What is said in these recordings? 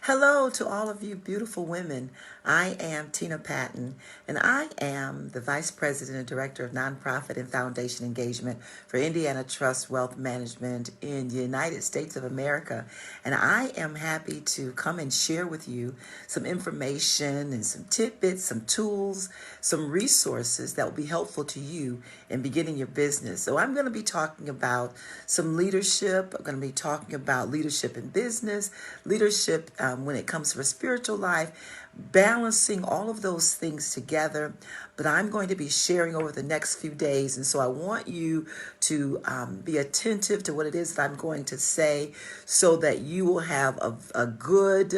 Hello to all of you beautiful women. I am Tina Patton, and I am the Vice President and Director of Nonprofit and Foundation Engagement for Indiana Trust Wealth Management in the United States of America. And I am happy to come and share with you some information and some tidbits, some tools, some resources that will be helpful to you in beginning your business. So I'm going to be talking about some leadership. I'm going to be talking about leadership in business, leadership when it comes to a spiritual life, balancing all of those things together. But I'm going to be sharing over the next few days. And so I want you to be attentive to what it is that I'm going to say so that you will have a good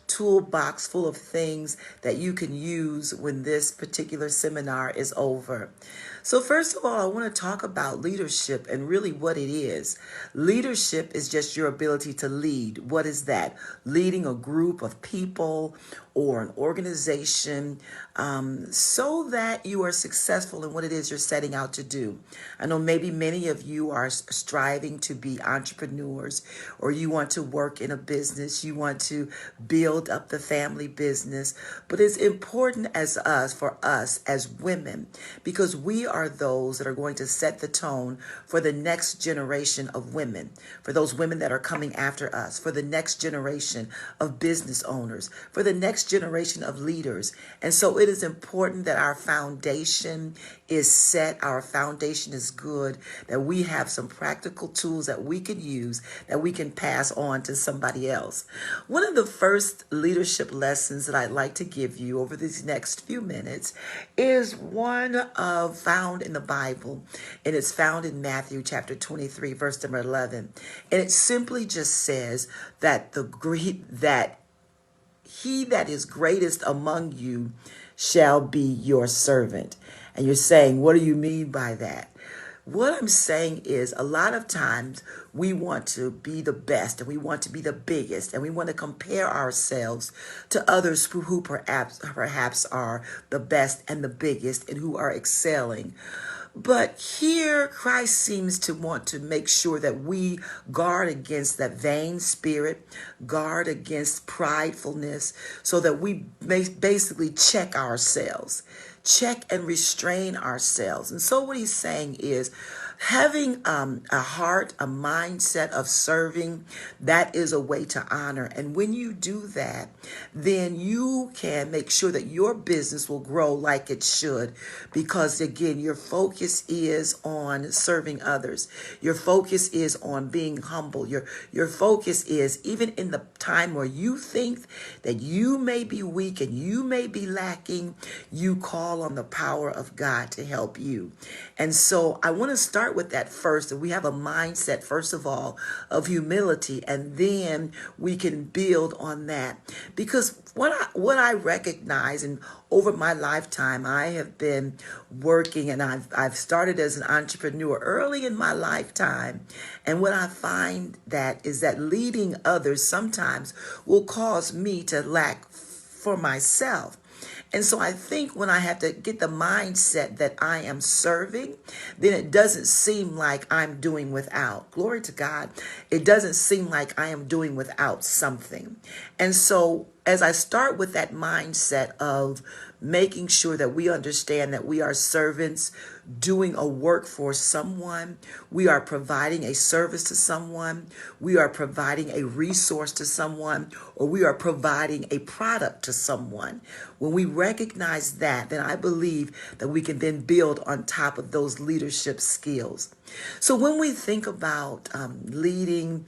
toolbox full of things that you can use when this particular seminar is over. So first of all, I want to talk about leadership and really what it is. Leadership is just your ability to lead. What is that? Leading a group of people or an organization so that you are successful in what it is you're setting out to do. I know maybe many of you are striving to be entrepreneurs, or you want to work in a business, you want to build up the family business, but it's important for us as women, because we are those that are going to set the tone for the next generation of women, for those women that are coming after us, for the next generation of business owners, for the next generation of leaders. And so it is important that our foundation is set, our foundation is good, that we have some practical tools that we can use, that we can pass on to somebody else. One of the first leadership lessons that I'd like to give you over these next few minutes is one found in the Bible, and it's found in Matthew chapter 23, verse number 11. And it simply just says that he that is greatest among you shall be your servant. And you're saying, what do you mean by that? What I'm saying is a lot of times we want to be the best and we want to be the biggest and we want to compare ourselves to others who perhaps are the best and the biggest and who are excelling. But here Christ seems to want to make sure that we guard against that vain spirit, guard against pridefulness, so that we basically check ourselves, check and restrain ourselves. And so what he's saying is having a heart, a mindset of serving, that is a way to honor. And when you do that, then you can make sure that your business will grow like it should. Because again, your focus is on serving others. Your focus is on being humble. Your focus is, even in the time where you think that you may be weak and you may be lacking, you call on the power of God to help you. And so I want to start with that first, that we have a mindset, first of all, of humility, and then we can build on that. Because what I recognize, and over my lifetime, I have been working, and I've started as an entrepreneur early in my lifetime. And what I find that is that leading others sometimes will cause me to lack for myself. And so I think when I have to get the mindset that I am serving, then it doesn't seem like I'm doing without. Glory to God. It doesn't seem like I am doing without something. And so as I start with that mindset of making sure that we understand that we are servants doing a work for someone, we are providing a service to someone, we are providing a resource to someone, or we are providing a product to someone. When we recognize that, then I believe that we can then build on top of those leadership skills. So when we think about leading,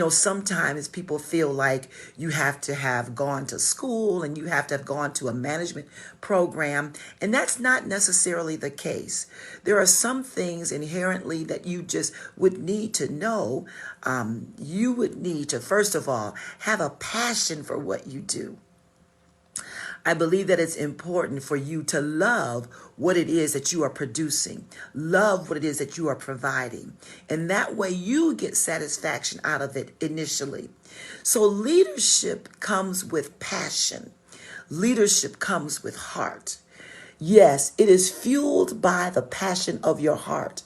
sometimes people feel like you have to have gone to school and you have to have gone to a management program, and that's not necessarily the case. There are some things inherently that you just would need to know. You would need to, first of all, have a passion for what you do. I believe that it's important for you to love what it is that you are producing, love what it is that you are providing. And that way you get satisfaction out of it initially. So leadership comes with passion. Leadership comes with heart. Yes, it is fueled by the passion of your heart.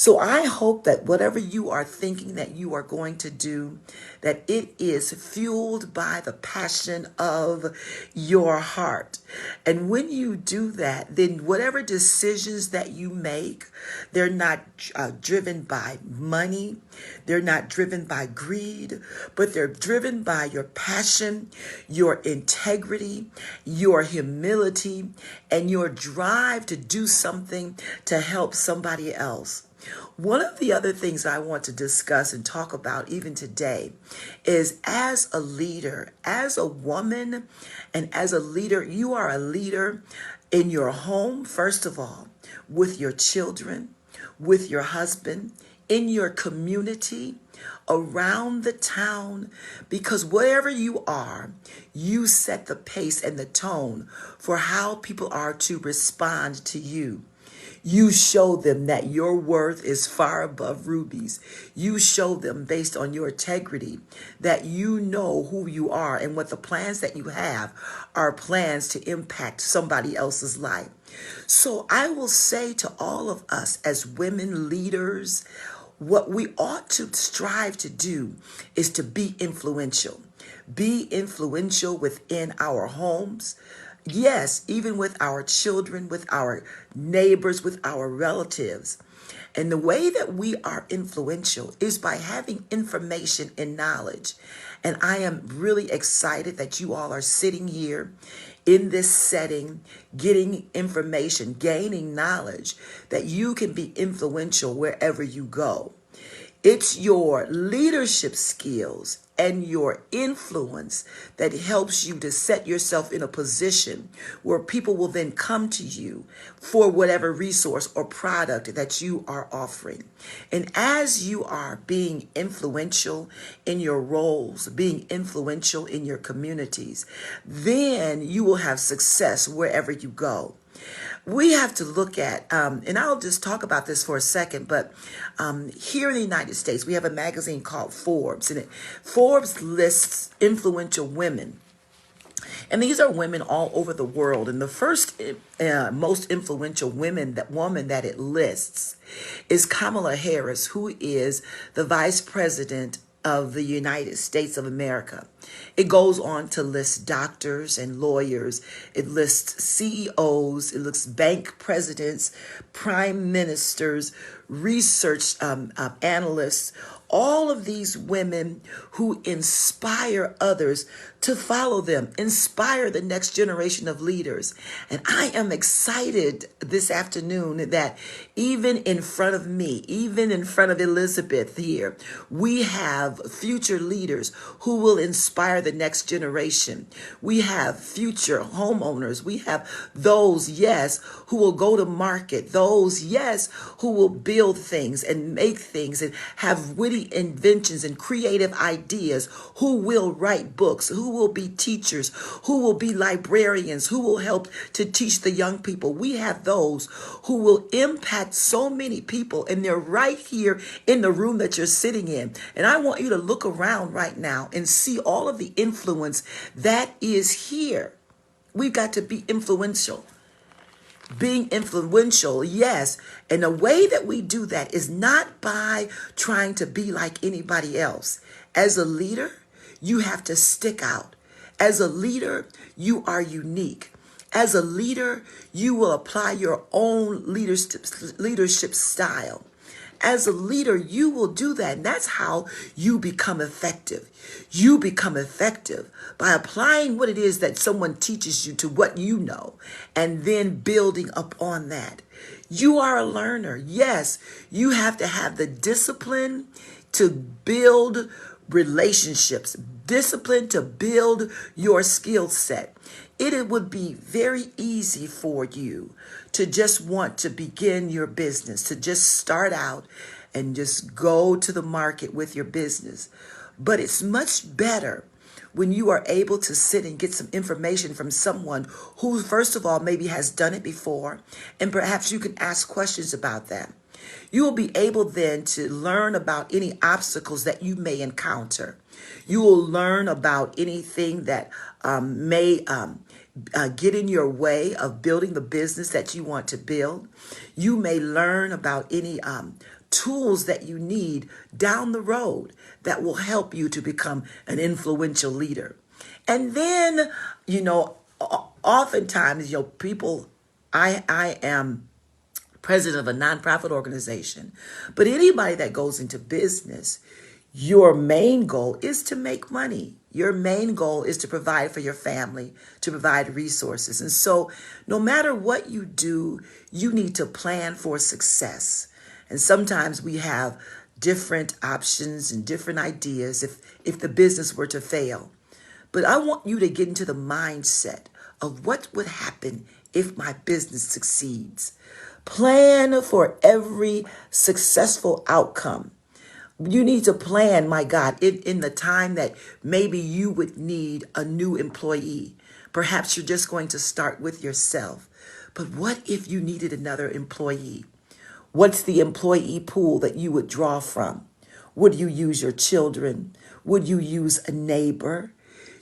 So I hope that whatever you are thinking that you are going to do, that it is fueled by the passion of your heart. And when you do that, then whatever decisions that you make, they're not driven by money, they're not driven by greed, but they're driven by your passion, your integrity, your humility, and your drive to do something to help somebody else. One of the other things I want to discuss and talk about even today is, as a leader, as a woman, and as a leader, you are a leader in your home, first of all, with your children, with your husband, in your community, around the town, because wherever you are, you set the pace and the tone for how people are to respond to you. You show them that your worth is far above rubies. You show them, based on your integrity, that you know who you are and what the plans that you have are plans to impact somebody else's life. So I will say to all of us as women leaders, what we ought to strive to do is to be influential. Be influential within our homes. Yes, even with our children, with our neighbors, with our relatives. And the way that we are influential is by having information and knowledge. And I am really excited that you all are sitting here in this setting, getting information, gaining knowledge, that you can be influential wherever you go. It's your leadership skills and your influence that helps you to set yourself in a position where people will then come to you for whatever resource or product that you are offering. And as you are being influential in your roles, being influential in your communities, then you will have success wherever you go. We have to look at, and I'll just talk about this for a second, but here in the United States, we have a magazine called Forbes, and Forbes lists influential women. And these are women all over the world. And the first most influential woman that it lists is Kamala Harris, who is the vice president of the United States of America. It goes on to list doctors and lawyers. It lists CEOs. It lists bank presidents, prime ministers, research analysts, all of these women who inspire others to follow them, inspire the next generation of leaders. And I am excited this afternoon that even in front of me, even in front of Elizabeth here, we have future leaders who will inspire the next generation. We have future homeowners. We have those, yes, who will go to market. Those, yes, who will build things and make things and have witty inventions and creative ideas, who will write books, who will be teachers, who will be librarians, who will help to teach the young people. We have those who will impact so many people, and they're right here in the room that you're sitting in. And I want you to look around right now and see all of the influence that is here. We've got to be influential. Being influential, yes. And the way that we do that is not by trying to be like anybody else. As a leader, you have to stick out. As a leader, you are unique. As a leader, you will apply your own leadership style. As a leader, you will do that. And that's how you become effective. You become effective by applying what it is that someone teaches you to what you know, and then building up on that. You are a learner. Yes, you have to have the discipline to build relationships, discipline to build your skill set. It would be very easy for you to just want to begin your business, to just start out and just go to the market with your business. But it's much better when you are able to sit and get some information from someone who, first of all, maybe has done it before, and perhaps you can ask questions about that. You will be able then to learn about any obstacles that you may encounter. You will learn about anything that may get in your way of building the business that you want to build. You may learn about any tools that you need down the road that will help you to become an influential leader. And then, oftentimes, people, I am president of a nonprofit organization, but anybody that goes into business, your main goal is to make money. Your main goal is to provide for your family, to provide resources. And so no matter what you do, you need to plan for success. And sometimes we have different options and different ideas if the business were to fail. But I want you to get into the mindset of what would happen if my business succeeds. Plan for every successful outcome. You need to plan, my God, in the time that maybe you would need a new employee. Perhaps you're just going to start with yourself. But what if you needed another employee? What's the employee pool that you would draw from? Would you use your children? Would you use a neighbor?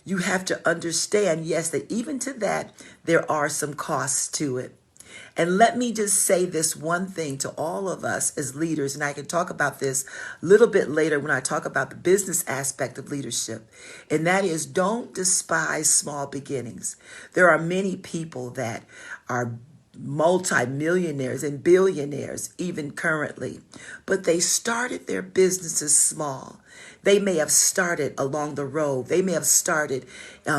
You have to understand, yes, that even to that, there are some costs to it. And let me just say this one thing to all of us as leaders, and I can talk about this a little bit later when I talk about the business aspect of leadership, and that is don't despise small beginnings. There are many people that are multi-millionaires and billionaires even currently, but they started their businesses small. They may have started along the road. They may have started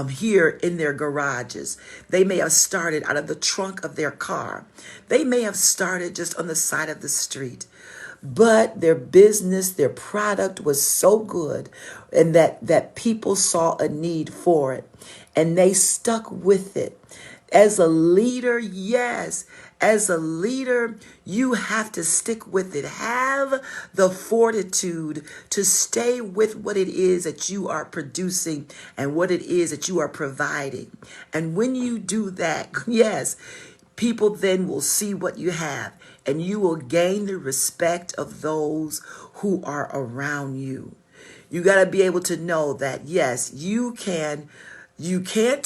here in their garages. They may have started out of the trunk of their car. They may have started just on the side of the street. But their business, their product was so good and that people saw a need for it and they stuck with it. As a leader, yes, as a leader, you have to stick with it. Have the fortitude to stay with what it is that you are producing and what it is that you are providing. And when you do that, yes, people then will see what you have and you will gain the respect of those who are around you. You got to be able to know that, yes, you can't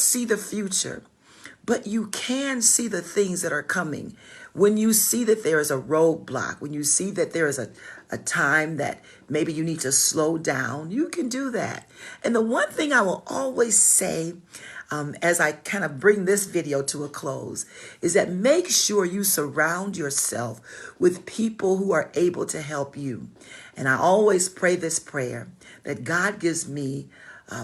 see the future, but you can see the things that are coming. When you see that there is a roadblock, when you see that there is a time that maybe you need to slow down, you can do that. And the one thing I will always say as I kind of bring this video to a close is that make sure you surround yourself with people who are able to help you. And I always pray this prayer that God gives me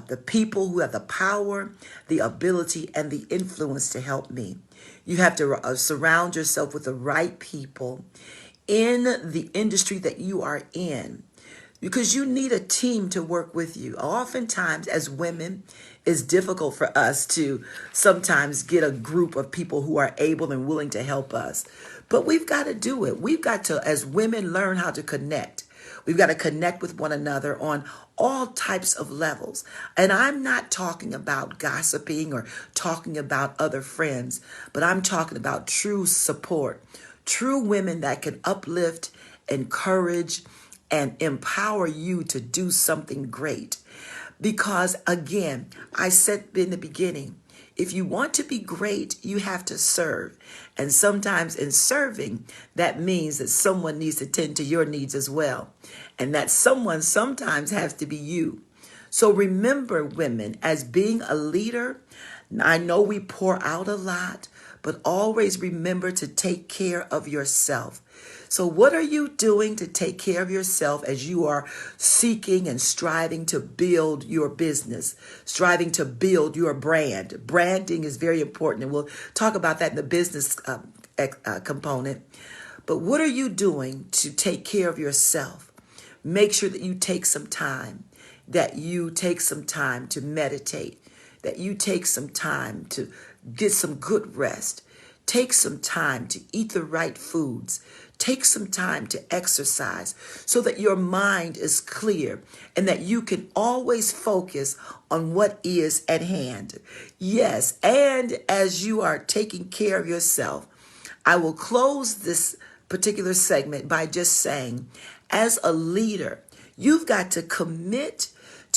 the people who have the power, the ability, and the influence to help me. You have to surround yourself with the right people in the industry that you are in, because you need a team to work with you. Oftentimes, as women, it's difficult for us to sometimes get a group of people who are able and willing to help us. But we've got to do it. We've got to, as women, learn how to connect. We've got to connect with one another on all types of levels. And I'm not talking about gossiping or talking about other friends, but I'm talking about true support, true women that can uplift, encourage, and empower you to do something great. Because again, I said in the beginning, if you want to be great, you have to serve. And sometimes in serving, that means that someone needs to tend to your needs as well. And that someone sometimes has to be you. So remember, women, as being a leader, I know we pour out a lot, but always remember to take care of yourself. So what are you doing to take care of yourself as you are seeking and striving to build your business, striving to build your brand? Branding is very important, and we'll talk about that in the business component. But what are you doing to take care of yourself? Make sure that you take some time, to meditate, that you take some time to get some good rest. Take some time to eat the right foods. Take some time to exercise so that your mind is clear and that you can always focus on what is at hand. Yes, and as you are taking care of yourself, I will close this particular segment by just saying, as a leader, you've got to commit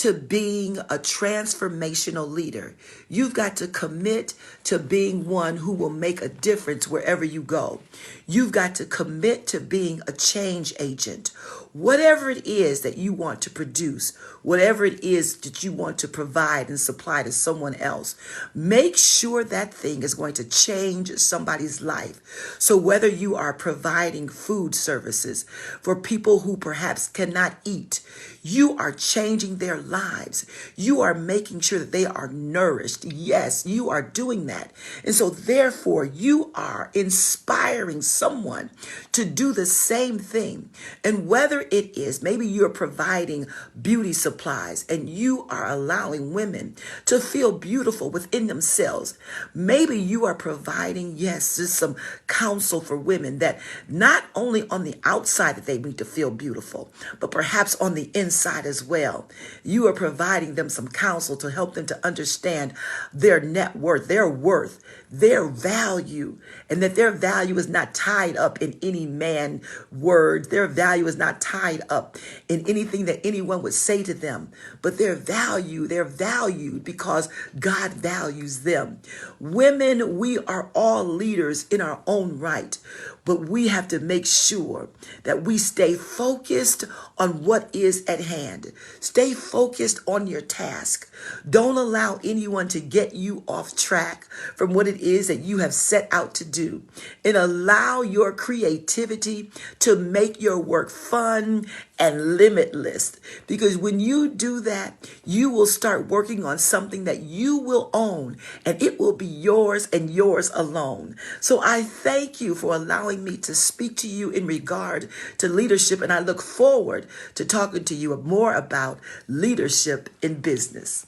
to being a transformational leader. You've got to commit to being one who will make a difference wherever you go. You've got to commit to being a change agent. Whatever it is that you want to produce, whatever it is that you want to provide and supply to someone else, make sure that thing is going to change somebody's life. So whether you are providing food services for people who perhaps cannot eat, you are changing their lives. You are making sure that they are nourished. Yes, you are doing that. And so therefore, you are inspiring someone to do the same thing. And whether it is, maybe you're providing beauty supplies and you are allowing women to feel beautiful within themselves. Maybe you are providing, yes, just some counsel for women that not only on the outside that they need to feel beautiful, but perhaps on the inside as well. You are providing them some counsel to help them to understand their net worth, their value, and that their value is not tied up in any man word. Their value is not tied up in anything that anyone would say to them, but they're valued because God values them. Women, we are all leaders in our own right, but we have to make sure that we stay focused on what is at hand. Stay focused on your task. Don't allow anyone to get you off track from what it is that you have set out to do. And allow your creativity to make your work fun and limitless. Because when you do that, you will start working on something that you will own, and it will be yours and yours alone. So I thank you for allowing me to speak to you in regard to leadership, and I look forward to talking to you more about leadership in business.